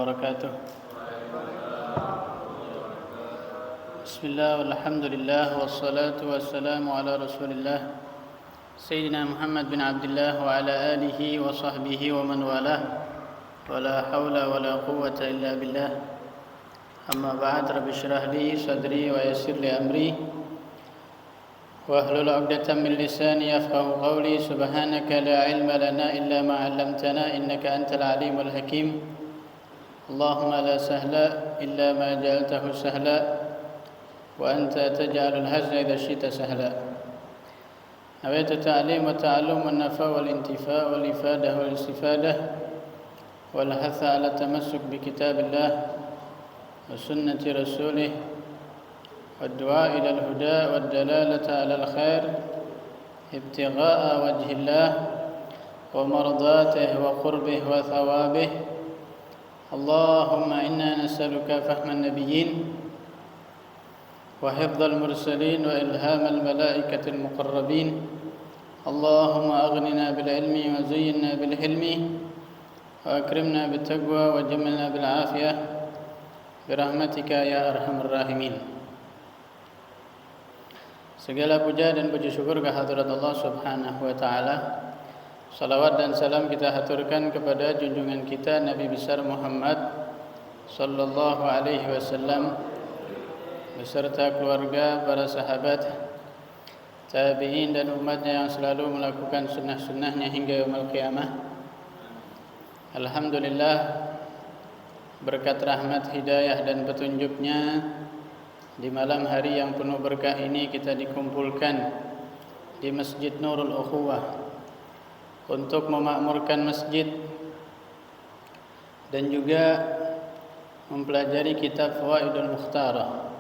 وبركاته. بسم الله والحمد لله والصلاة والسلام على رسول الله سيدنا محمد بن عبد الله وعلى آله وصحبه ومن والاه ولا حول ولا قوة إلا بالله. أما بعد رب اشرح لي صدري ويسر لي أمري واحلل عقدة من لساني يفقهوا قولي. سبحانك لا علم لنا إلا ما علمتنا إنك أنت العليم الحكيم. اللهم لا سهل إلا ما جعلته سهلا وأنت تجعل الحزن إذا شئت سهلا. نويت التعليم والتعلم والنفع والانتفاع والإفادة والاستفادة والحث على التمسك بكتاب الله وسنة رسوله والدعاء إلى الهدى والدلالة على الخير ابتغاء وجه الله ومرضاته وقربه وثوابه. اللهم إنا نسألك فهم النبيين وحفظ المرسلين وإلهام الملائكة المقربين. اللهم أغننا بالعلم وزينا بالحلم وأكرمنا بالتقوى وجملنا بالعافية برحمتك يا أرحم الراحمين. Segala puja dan puji syukur kehadirat Allah Subhanahu wa taala. Salawat dan salam kita haturkan kepada junjungan kita Nabi besar Muhammad sallallahu alaihi wasallam beserta keluarga, para sahabat, tabi'in dan umatnya yang selalu melakukan sunnah-sunnahnya hingga yaumul qiyamah. Alhamdulillah, berkat rahmat hidayah dan petunjuknya, di malam hari yang penuh berkah ini kita dikumpulkan di Masjid Nurul Ukhuwah untuk memakmurkan masjid dan juga mempelajari kitab Fawaidul Mukhtarah.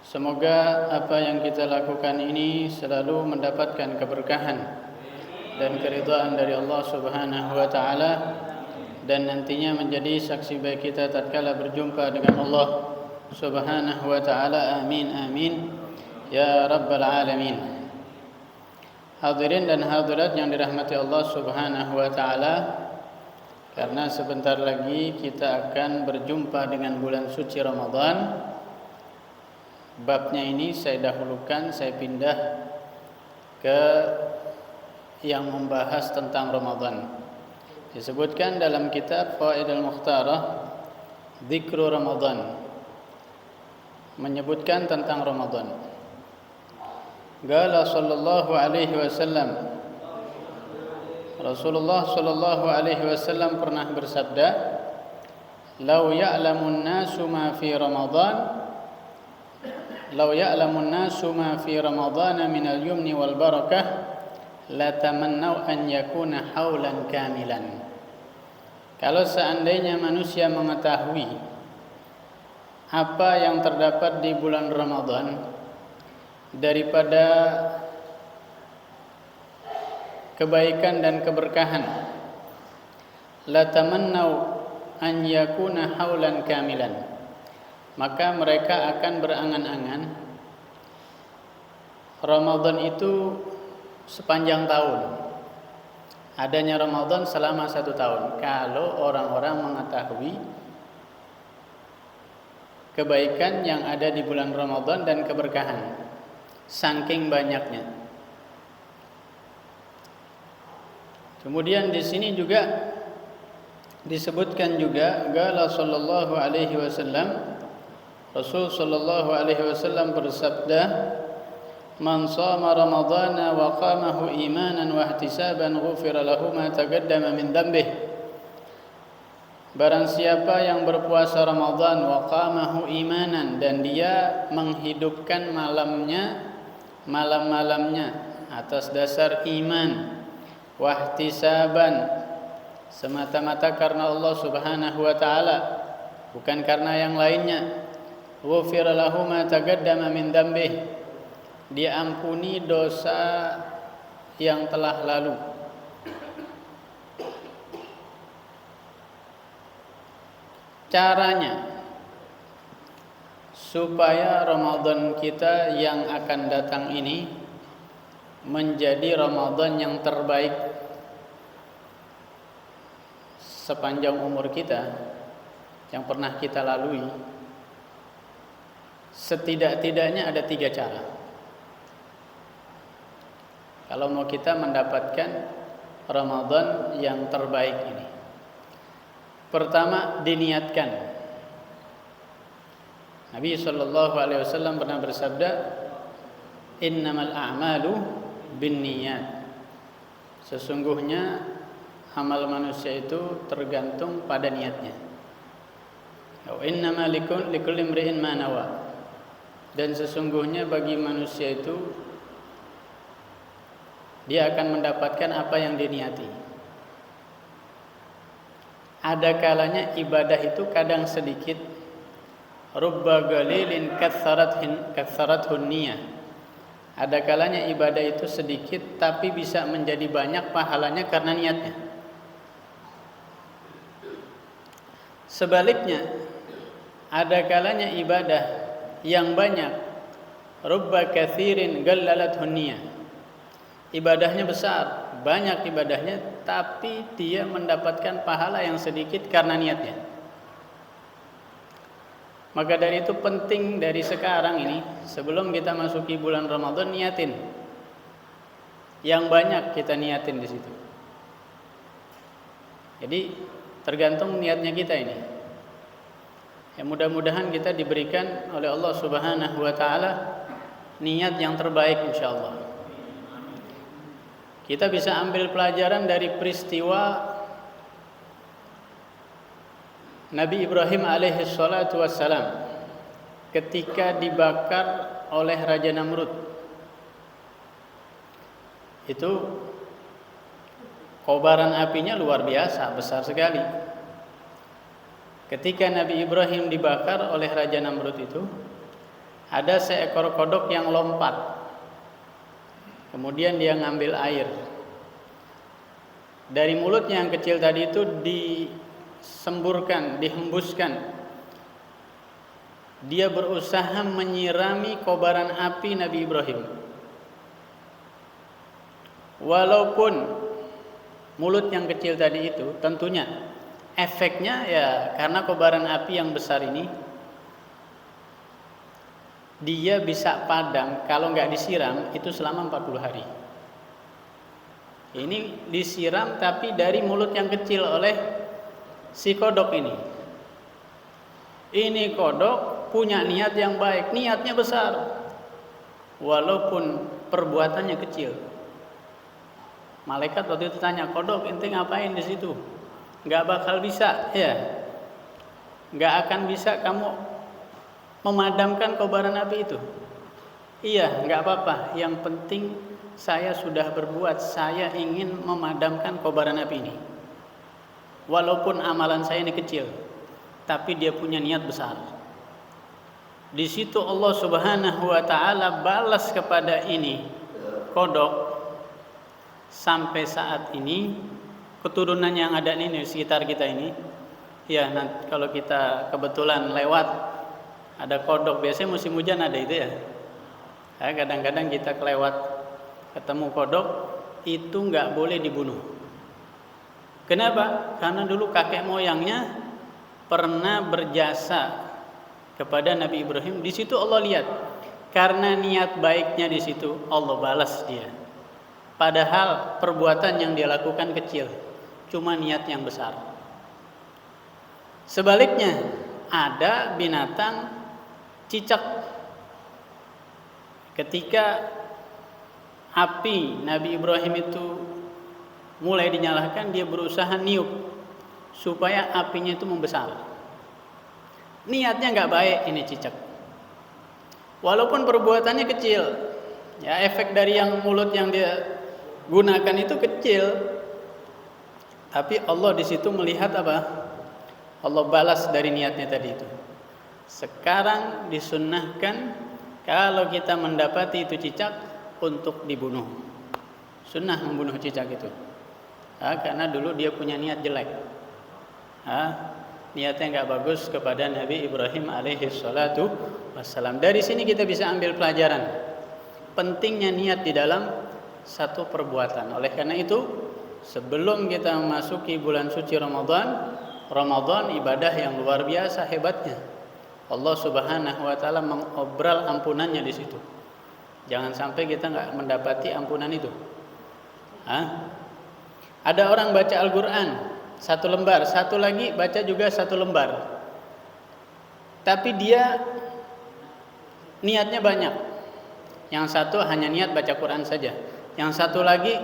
Semoga apa yang kita lakukan ini selalu mendapatkan keberkahan dan keridhaan dari Allah Subhanahu wa taala dan nantinya menjadi saksi baik kita tatkala berjumpa dengan Allah Subhanahu wa taala. Amin amin ya rabbal alamin. Hadirin dan hadirat yang dirahmati Allah Subhanahu wa taala, karena sebentar lagi kita akan berjumpa dengan bulan suci Ramadan. Babnya ini saya dahulukan, saya pindah ke yang membahas tentang Ramadan. Disebutkan dalam kitab Fawaidul Mukhtarah, Dzikru Ramadan, menyebutkan tentang Ramadan. Qala sallallahu alaihi wasallam, Rasulullah sallallahu alaihi wasallam pernah bersabda, "Lau ya'lamun nasu ma fi Ramadan, lau ya'lamun nasu ma fi Ramadan min al-yumni wal barakah, la tamannau an yakuna haulan kamilan." Kalau seandainya manusia mengetahui apa yang terdapat di bulan Ramadan daripada kebaikan dan keberkahan, la tamannau an yakuna haulan kamilan, maka mereka akan berangan-angan Ramadan itu sepanjang tahun, adanya Ramadan selama 1 tahun. Kalau orang-orang mengetahui kebaikan yang ada di bulan Ramadan dan keberkahan, saking banyaknya. Kemudian di sini juga disebutkan juga, qala sallallahu alaihi wasallam, Rasul sallallahu alaihi wasallam bersabda, "Man shama ramadhana wa qamahu imanan wa ihtisaban ghufira lahu ma taqaddama min dhanbihi." Barang siapa yang berpuasa Ramadan wa qamahu imanan, dan dia menghidupkan malam-malamnya atas dasar iman, wahtisaban, semata-mata karena Allah Subhanahu wa taala, bukan karena yang lainnya, ghufira lahu ma taqaddama min dzambih, diampuni dosa yang telah lalu. Caranya supaya Ramadan kita yang akan datang ini menjadi Ramadan yang terbaik sepanjang umur kita, yang pernah kita lalui, setidak-tidaknya ada 3 cara kalau mau kita mendapatkan Ramadan yang terbaik ini. Pertama, diniatkan. Nabi SAW pernah bersabda, innamal a'malu binniyat. Sesungguhnya amal manusia itu tergantung pada niatnya. Wa innama likulli imri'in ma nawa. Dan sesungguhnya bagi manusia itu dia akan mendapatkan apa yang diniati. Ada kalanya ibadah itu kadang sedikit, rubba galilin katsarathun niyah. Ada kalanya ibadah itu sedikit tapi bisa menjadi banyak pahalanya karena niatnya. Sebaliknya, ada kalanya ibadah yang banyak, rubba katsirin gallalathun niyah. Ibadahnya besar, banyak ibadahnya, tapi dia mendapatkan pahala yang sedikit karena niatnya. Maka dari itu penting dari sekarang ini, sebelum kita masuki bulan Ramadan, niatin. Yang banyak kita niatin di situ. Jadi tergantung niatnya kita ini. Ya, mudah-mudahan kita diberikan oleh Allah Subhanahu wa taala niat yang terbaik insyaallah. Kita bisa ambil pelajaran dari peristiwa Nabi Ibrahim alaihi salatu wassalam ketika dibakar oleh Raja Namrud. Itu kobaran apinya luar biasa, besar sekali. Ketika Nabi Ibrahim dibakar oleh Raja Namrud itu, ada seekor kodok yang lompat. Kemudian dia ngambil air. Dari mulutnya yang kecil tadi itu disemburkan, dihembuskan. Dia berusaha menyirami kobaran api Nabi Ibrahim. Walaupun mulut yang kecil tadi itu, tentunya efeknya ya karena kobaran api yang besar ini, dia bisa padam kalau nggak disiram itu selama 40 hari. Ini disiram tapi dari mulut yang kecil oleh si kodok ini. Ini kodok punya niat yang baik, niatnya besar, walaupun perbuatannya kecil. Malaikat waktu itu tanya, kodok ente ngapain di situ? Nggak bakal bisa, ya? Nggak akan bisa kamu memadamkan kobaran api itu. Iya, nggak apa-apa. Yang penting saya sudah berbuat. Saya ingin memadamkan kobaran api ini. Walaupun amalan saya ini kecil, tapi dia punya niat besar. Di situ Allah Subhanahu wa taala balas kepada ini kodok. Sampai saat ini keturunan yang ada ini di sekitar kita ini, ya nanti kalau kita kebetulan lewat ada kodok, biasanya musim hujan ada itu ya. Kadang-kadang kita kelewat ketemu kodok, itu nggak boleh dibunuh. Kenapa? Karena dulu kakek moyangnya pernah berjasa kepada Nabi Ibrahim. Di situ Allah lihat, karena niat baiknya di situ Allah balas dia. Padahal perbuatan yang dia lakukan kecil, cuma niat yang besar. Sebaliknya, ada binatang cicak. Ketika api Nabi Ibrahim itu mulai dinyalakan, dia berusaha niup supaya apinya itu membesar. Niatnya nggak baik ini cicak. Walaupun perbuatannya kecil, ya efek dari yang mulut yang dia gunakan itu kecil, tapi Allah di situ melihat apa? Allah balas dari niatnya tadi itu. Sekarang disunnahkan kalau kita mendapati itu cicak untuk dibunuh. Sunnah membunuh cicak itu. Karena dulu dia punya niat jelek. Niatnya nggak bagus kepada Nabi Ibrahim alaihi salatu wassalam. Dari sini kita bisa ambil pelajaran pentingnya niat di dalam satu perbuatan. Oleh karena itu, sebelum kita memasuki bulan suci Ramadan, Ramadan ibadah yang luar biasa hebatnya. Allah Subhanahu wa taala mengobral ampunannya di situ. Jangan sampai kita enggak mendapati ampunan itu. Ada orang baca Al-Qur'an 1 lembar, satu lagi baca juga 1 lembar. Tapi dia niatnya banyak. Yang satu hanya niat baca Quran saja. Yang satu lagi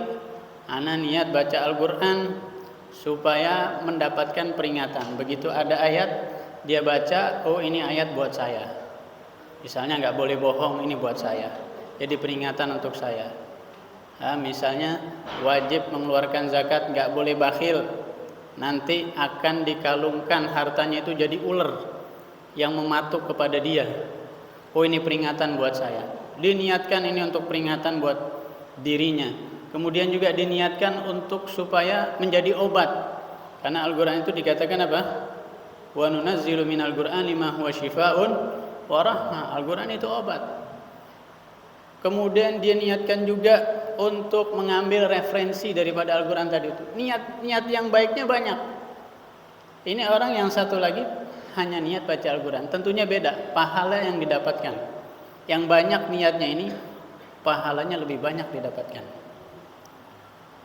ana niat baca Al-Qur'an supaya mendapatkan peringatan. Begitu ada ayat dia baca, oh ini ayat buat saya. Misalnya enggak boleh bohong, ini buat saya. Jadi peringatan untuk saya. Misalnya wajib mengeluarkan zakat, enggak boleh bakhil. Nanti akan dikalungkan hartanya itu jadi ular yang mematuk kepada dia. Oh ini peringatan buat saya. Diniatkan ini untuk peringatan buat dirinya. Kemudian juga diniatkan untuk supaya menjadi obat. Karena Al-Qur'an itu dikatakan apa? Wa nunazzilu minal Qur'ani ma huwa syifaa'un wa rahmah. Al-Qur'an itu obat. Kemudian dia niatkan juga untuk mengambil referensi daripada Al-Qur'an tadi itu. Niat yang baiknya banyak. Ini orang yang satu lagi hanya niat baca Al-Qur'an. Tentunya beda pahala yang didapatkan. Yang banyak niatnya ini pahalanya lebih banyak didapatkan.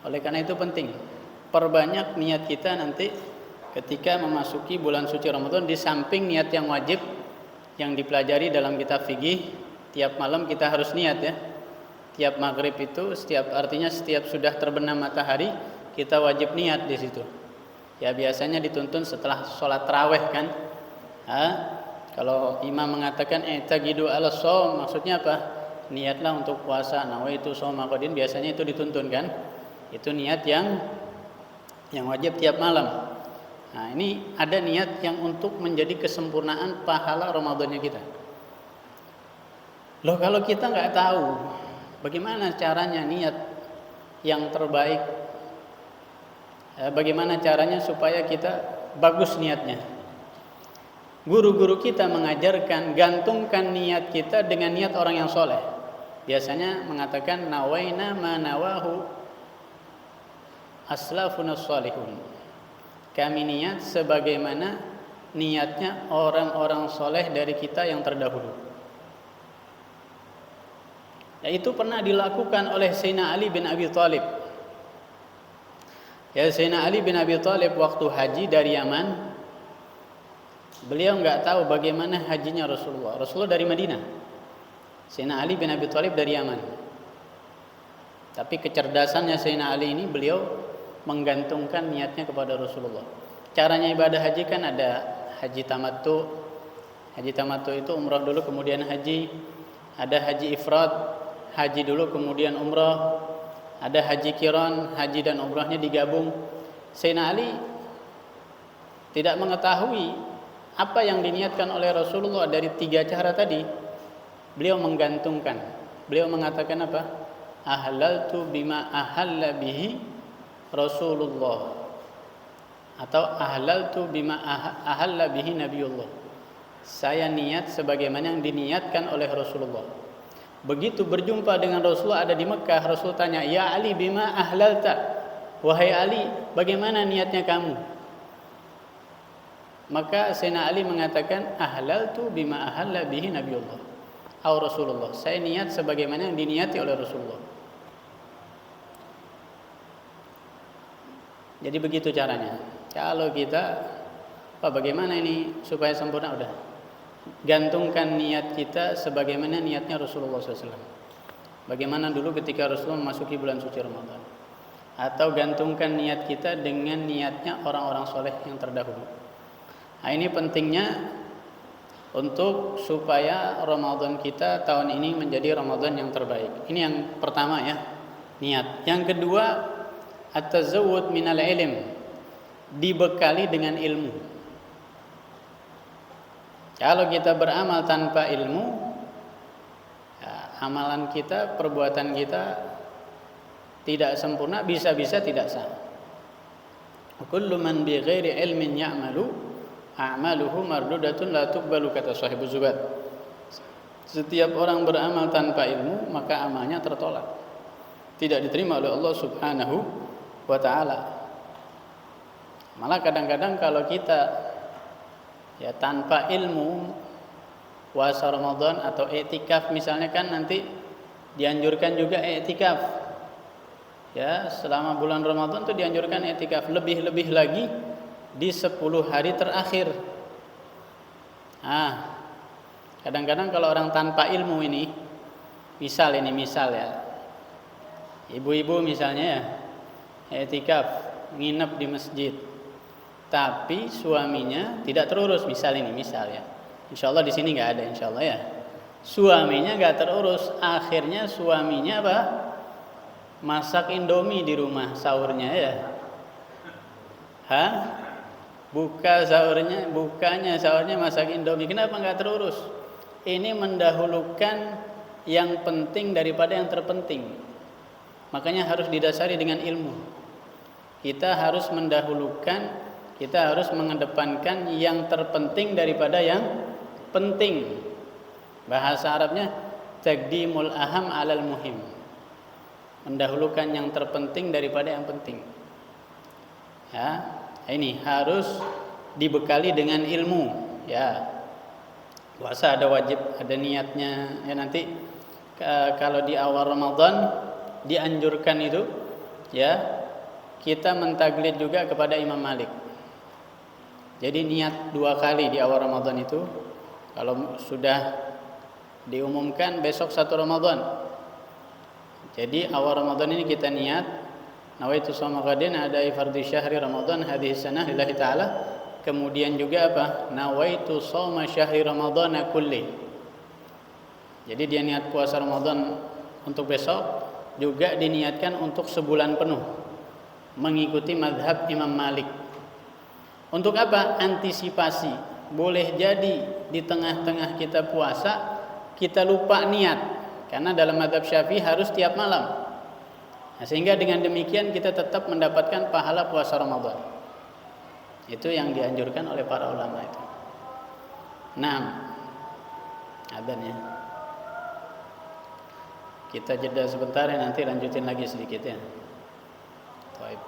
Oleh karena itu penting perbanyak niat kita nanti ketika memasuki bulan suci Ramadan. Di samping niat yang wajib yang dipelajari dalam kitab fikih, tiap malam kita harus niat ya. Tiap maghrib itu artinya setiap sudah terbenam matahari kita wajib niat di situ. Ya biasanya dituntun setelah sholat tarawih kan. Kalau imam mengatakan tagidu ala shaum, maksudnya apa? Niatlah untuk puasa. Nawaitu shauma qadin, biasanya itu dituntun kan? Itu niat yang wajib tiap malam. Nah, ini ada niat yang untuk menjadi kesempurnaan pahala Ramadannya kita. Loh kalau kita nggak tahu bagaimana caranya niat yang terbaik, bagaimana caranya supaya kita bagus niatnya. Guru-guru kita mengajarkan gantungkan niat kita dengan niat orang yang soleh. Biasanya mengatakan nawaina ma nawahu aslafuna sholihun. Kami niat sebagaimana niatnya orang-orang soleh dari kita yang terdahulu. Ya, itu pernah dilakukan oleh Sayyidina Ali bin Abi Thalib. Ya, Sayyidina Ali bin Abi Thalib waktu haji dari Yaman, beliau enggak tahu bagaimana hajinya Rasulullah. Rasulullah dari Madinah. Sayyidina Ali bin Abi Thalib dari Yaman. Tapi kecerdasannya Sayyidina Ali ini, beliau menggantungkan niatnya kepada Rasulullah. Caranya ibadah haji kan ada haji tamattu. Haji tamattu itu umrah dulu kemudian haji. Ada haji ifrad, haji dulu kemudian umrah. Ada haji qiran, haji dan umrahnya digabung. Sayyidina Ali tidak mengetahui apa yang diniatkan oleh Rasulullah dari 3 cara tadi. Beliau menggantungkan. Beliau mengatakan apa? Ahlaltu bima ahalla bihi Rasulullah, atau ahlaltu bima ahalla bihi Nabiullah. Saya niat sebagaimana yang diniatkan oleh Rasulullah. Begitu berjumpa dengan Rasulullah ada di Mekah, Rasul tanya, "Ya Ali bima ahlalta?" Wahai Ali, bagaimana niatnya kamu? Maka Sayyidina Ali mengatakan, "Ahlaltu bima ahalla bihi Nabiullah." Au Rasulullah, saya niat sebagaimana yang diniati oleh Rasulullah. Jadi begitu caranya. Kalau kita bagaimana ini supaya sempurna, udah gantungkan niat kita sebagaimana niatnya Rasulullah SAW. Bagaimana dulu ketika Rasulullah memasuki bulan suci Ramadan. Atau gantungkan niat kita dengan niatnya orang-orang soleh yang terdahulu. Nah ini pentingnya untuk supaya Ramadan kita tahun ini menjadi Ramadan yang terbaik. Ini yang pertama ya, niat. Yang kedua, at-tazawwud minal ilm, dibekali dengan ilmu. Kalau kita beramal tanpa ilmu, ya, amalan kita, perbuatan kita tidak sempurna, bisa-bisa tidak sah. Kullu man bi ghairi ilmin ya'malu a'maluhu mardudatun la tuqbalu, kata Shahibuz Zubat. Setiap orang beramal tanpa ilmu, maka amalnya tertolak, tidak diterima oleh Allah Subhanahu wa ta'ala. Malah kadang-kadang kalau kita ya tanpa ilmu puasa Ramadan atau i'tikaf misalnya, kan nanti dianjurkan juga i'tikaf. Ya, selama bulan Ramadan tuh dianjurkan i'tikaf, lebih-lebih lagi di 10 hari terakhir. Ah, kadang-kadang kalau orang tanpa ilmu ini, misal ya, ibu-ibu misalnya ya, i'tikaf, nginep di masjid, tapi suaminya tidak terurus, misal ya. Insya Allah di sini nggak ada, insya Allah ya. Suaminya nggak terurus, akhirnya suaminya apa? Masak Indomie di rumah sahurnya ya. Hah? Bukanya sahurnya masak Indomie. Kenapa nggak terurus? Ini mendahulukan yang penting daripada yang terpenting. Makanya harus didasari dengan ilmu. Kita harus mengedepankan yang terpenting daripada yang penting. Bahasa Arabnya taqdimul aham alal muhim. Mendahulukan yang terpenting daripada yang penting. Ya, ini harus dibekali dengan ilmu, ya. Puasa ada wajib, ada niatnya. Ya, nanti kalau di awal Ramadan dianjurkan itu, ya, kita mentaglid juga kepada Imam Malik. Jadi niat 2 kali di awal Ramadan itu. Kalau sudah diumumkan besok 1 Ramadan, jadi awal Ramadan ini kita niat, nawaitu shoma ghadin adai fardhi syahri Ramadan hadhihi sanah lillahi ta'ala. Kemudian juga apa? Nawaitu shoma syahri Ramadan kulli. Jadi dia niat puasa Ramadan untuk besok, juga diniatkan untuk sebulan penuh, mengikuti mazhab Imam Malik. Untuk apa? Antisipasi. Boleh jadi di tengah-tengah kita puasa kita lupa niat, karena dalam mazhab Syafi'i harus tiap malam. Nah, sehingga dengan demikian kita tetap mendapatkan pahala puasa Ramadan. Itu yang dianjurkan oleh para ulama itu. Nah, adzan ya. Kita jeda sebentar ya, nanti lanjutin lagi sedikit ya. Baik.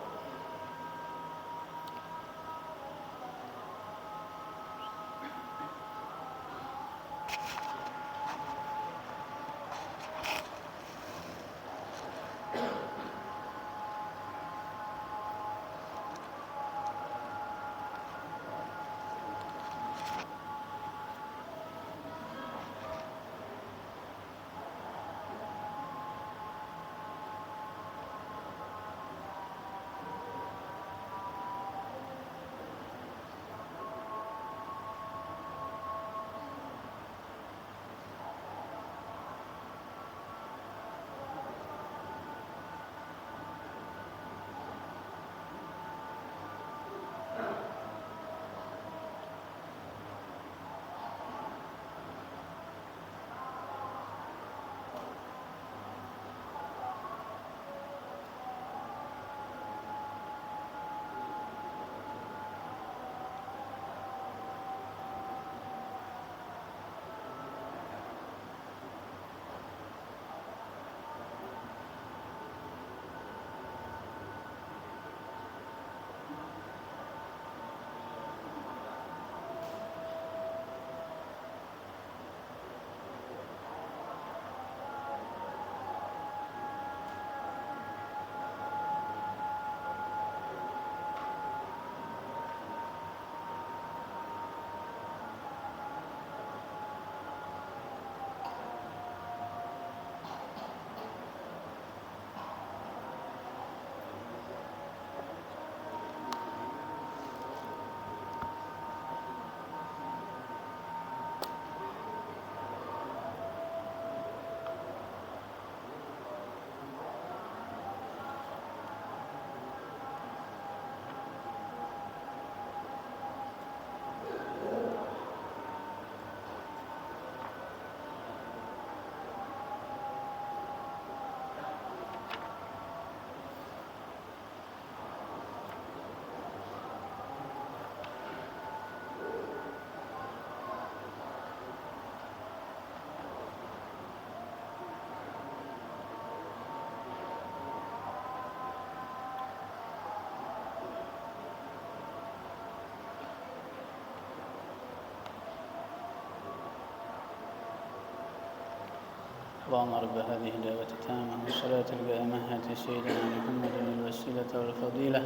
اللهم رب هذه الدعوة التامة والصلاة القائمة آت سيدنا محمد الوسيلة والفضيلة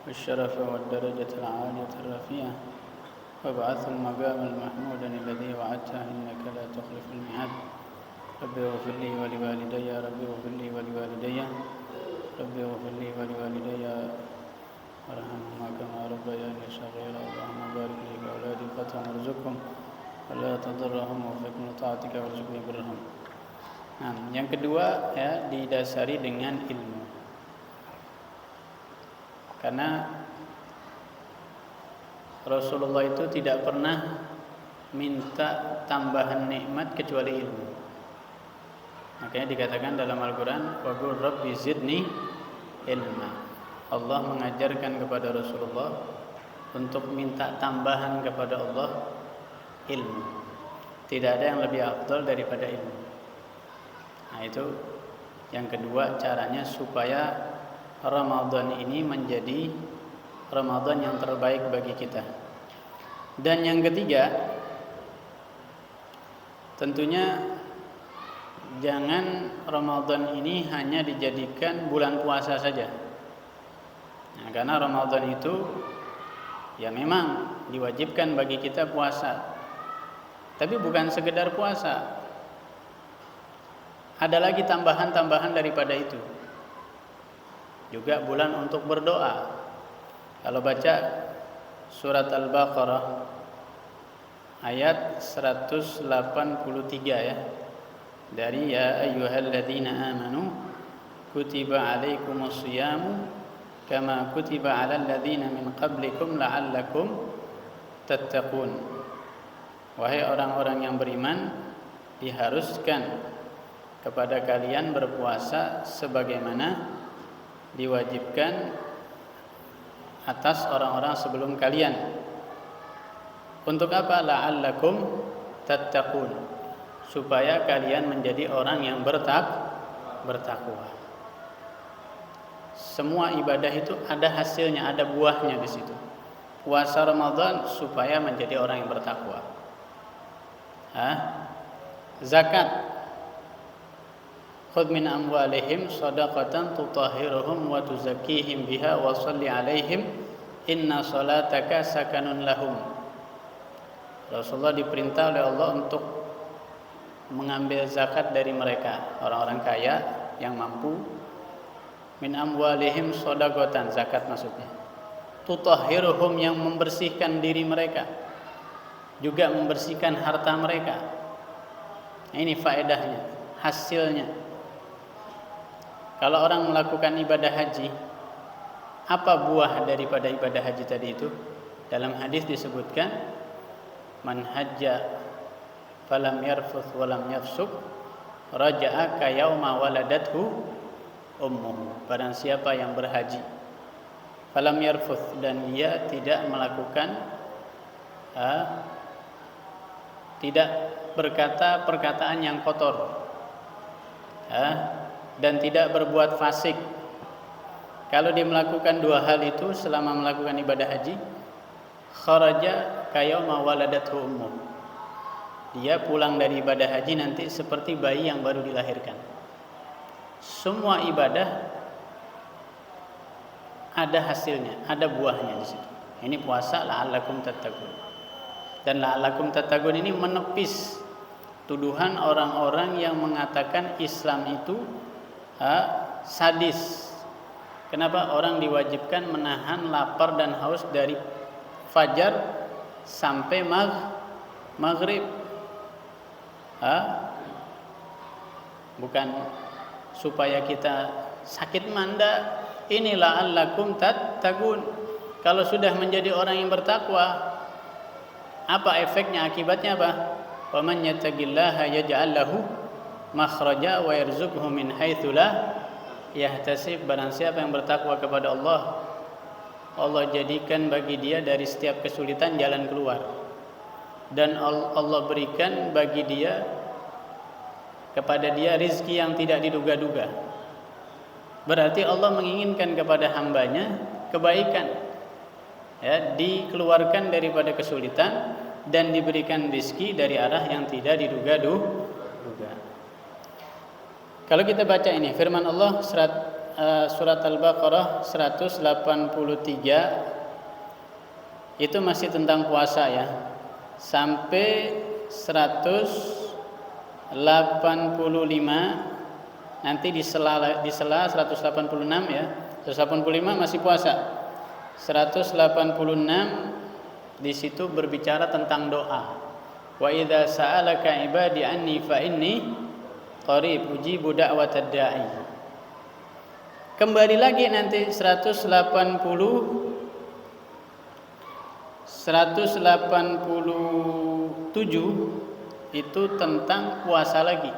والشرف والدرجة العالية الرفيعة وابعث المقام المحمود الذي وعدته إنك لا تخلف الميعاد رب اغفر لي ولوالدي رب اغفر لي ولوالدي رب اغفر لي ولوالدي وارحمهما كما ربياني صغيرا اللهم بارك لي في أولادي فتحا وارزقهم ولا تضرهم وفقهم لطاعتك وارزقني برهم. Nah, yang kedua ya didasari dengan ilmu. Karena Rasulullah itu tidak pernah minta tambahan nikmat kecuali ilmu. Makanya dikatakan dalam Al-Quran, "Waqul Rabbi zidni ilma." Allah mengajarkan kepada Rasulullah untuk minta tambahan kepada Allah ilmu. Tidak ada yang lebih afdal daripada ilmu. Nah, itu yang kedua caranya supaya Ramadan ini menjadi Ramadan yang terbaik bagi kita. Dan yang ketiga, tentunya jangan Ramadan ini hanya dijadikan bulan puasa saja. Nah, karena Ramadan itu ya memang diwajibkan bagi kita puasa. Tapi bukan sekedar puasa. Ada lagi tambahan-tambahan daripada itu. Juga bulan untuk berdoa. Kalau baca surat Al-Baqarah ayat 183 ya. Dari ya ayyuhalladzina amanu kutiba alaikumus shiyamu kama kutiba alal ladzina min qablikum la'allakum tattaqun. Wahai orang-orang yang beriman, diharuskan kepada kalian berpuasa sebagaimana diwajibkan atas orang-orang sebelum kalian. Untuk apa? La'allakum tattaqun, supaya kalian menjadi orang yang bertakwa. Semua ibadah itu ada hasilnya, ada buahnya di situ. Puasa Ramadan supaya menjadi orang yang bertakwa. Zakat, khudh min amwalihim shadaqatan tutahhiruhum wa tuzakkihim biha wa shalli 'alaihim inna salataka sakanun lahum. Rasulullah diperintah oleh Allah untuk mengambil zakat dari mereka, orang-orang kaya yang mampu. Min amwalihim shadaqatan, zakat maksudnya. Tutahhiruhum, yang membersihkan diri mereka, juga membersihkan harta mereka. Ini faedahnya, hasilnya. Kalau orang melakukan ibadah haji, apa buah daripada ibadah haji tadi itu? Dalam hadis disebutkan, man hajja falam yarfuth walam yafsuk raja'a ka yauma waladathu ummuhu. Barang siapa yang berhaji falam yarfuth, dan ia tidak melakukan tidak berkata perkataan yang kotor, dan tidak berbuat fasik. Kalau dia melakukan dua hal itu selama melakukan ibadah haji, kharaja kayauma waladathu ummuh. Dia pulang dari ibadah haji nanti seperti bayi yang baru dilahirkan. Semua ibadah ada hasilnya, ada buahnya di situ. Ini puasa la'allakum tattaqun. Dan la'allakum tattaqun ini menepis tuduhan orang-orang yang mengatakan Islam itu sadis. Kenapa orang diwajibkan menahan lapar dan haus dari fajar sampai maghrib? Bukan supaya kita sakit manda. Ini la'allakum tattaqun. Kalau sudah menjadi orang yang bertakwa, apa efeknya, akibatnya apa? Wa man yattaqillaha yaj'al lahu makhraja wa yarzuqhu min haitsu la yahtasib. Barang siapa yang bertakwa kepada Allah, Allah jadikan bagi dia dari setiap kesulitan jalan keluar, dan Allah berikan bagi dia, kepada dia, rizki yang tidak diduga-duga. Berarti Allah menginginkan kepada hambanya kebaikan, ya, dikeluarkan daripada kesulitan dan diberikan rizki dari arah yang tidak diduga-duga. Kalau kita baca ini firman Allah surat Al-Baqarah 183 itu masih tentang puasa ya. Sampai 185 nanti di sela 186 ya. 185 masih puasa. 186 di situ berbicara tentang doa. Wa idza sa'alaka ibadi anni fa inni qarib ujibu da'watad da'i. Kembali lagi nanti 187 itu tentang puasa lagi.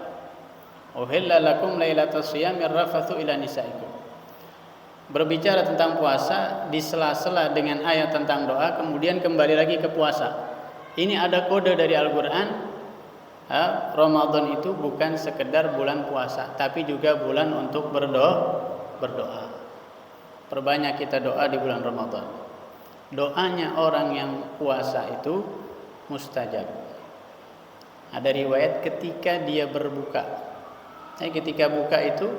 Uhilla lakum lailatas shiyamir rafathu ila nisaikum. Berbicara tentang puasa di sela-sela dengan ayat tentang doa, kemudian kembali lagi ke puasa. Ini ada kode dari Al-Qur'an. Ramadan itu bukan sekedar bulan puasa, tapi juga bulan untuk berdoa. Perbanyak kita doa di bulan Ramadan. Doanya orang yang puasa itu mustajab. Ada riwayat ketika dia berbuka. Ketika buka itu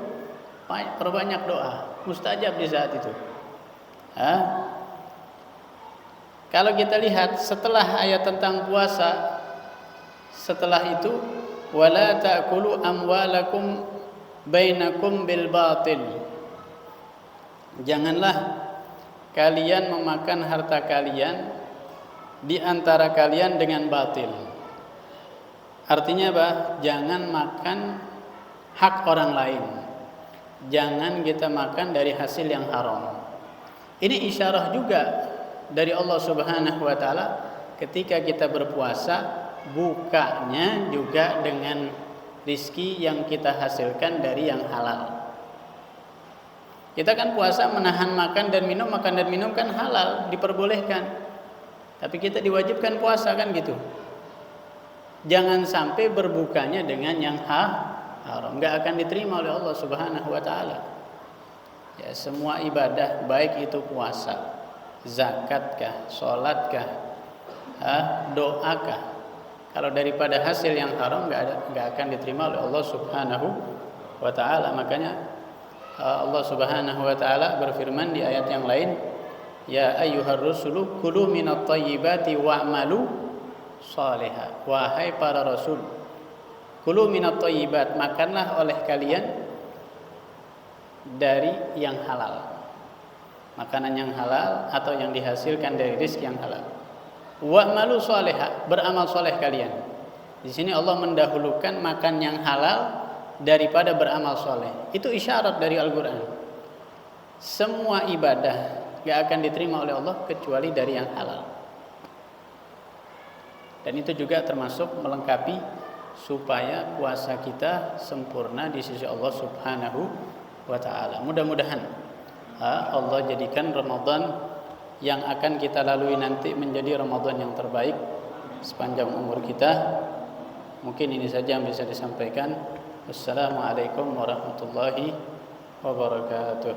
perbanyak doa, mustajab di saat itu. Kalau kita lihat setelah ayat tentang puasa, setelah itu wala ta'kulu amwalakum bainakum bil batil. Janganlah kalian memakan harta kalian di antara kalian dengan batil. Artinya apa? Jangan makan hak orang lain. Jangan kita makan dari hasil yang haram. Ini isyarah juga dari Allah Subhanahu wa taala ketika kita berpuasa, bukanya juga dengan rizki yang kita hasilkan dari yang halal. Kita kan puasa menahan makan dan minum kan halal, diperbolehkan. Tapi kita diwajibkan puasa kan gitu. Jangan sampai berbukanya dengan yang haram, enggak akan diterima oleh Allah Subhanahu wa taala. Ya, semua ibadah baik itu puasa, zakatkah, sholatkah, doakah, kalau daripada hasil yang haram enggak akan diterima oleh Allah Subhanahu wa taala. Makanya Allah Subhanahu wa taala berfirman di ayat yang lain, ya ayyuhar rusulu kulu minat thayyibati wa'malu shaliha. Wahai para rasul, kulu minat thayyibat, makanlah oleh kalian dari yang halal. Makanan yang halal atau yang dihasilkan dari rezeki yang halal. Wa'malu shaliha, beramal soleh kalian. Di sini Allah mendahulukan makan yang halal daripada beramal soleh. Itu isyarat dari Al-Qur'an. Semua ibadah gak akan diterima oleh Allah kecuali dari yang halal. Dan itu juga termasuk melengkapi supaya puasa kita sempurna di sisi Allah Subhanahu wa taala. Mudah-mudahan Allah jadikan Ramadan yang akan kita lalui nanti menjadi Ramadan yang terbaik sepanjang umur kita. Mungkin ini saja yang bisa disampaikan. Wassalamualaikum warahmatullahi wabarakatuh.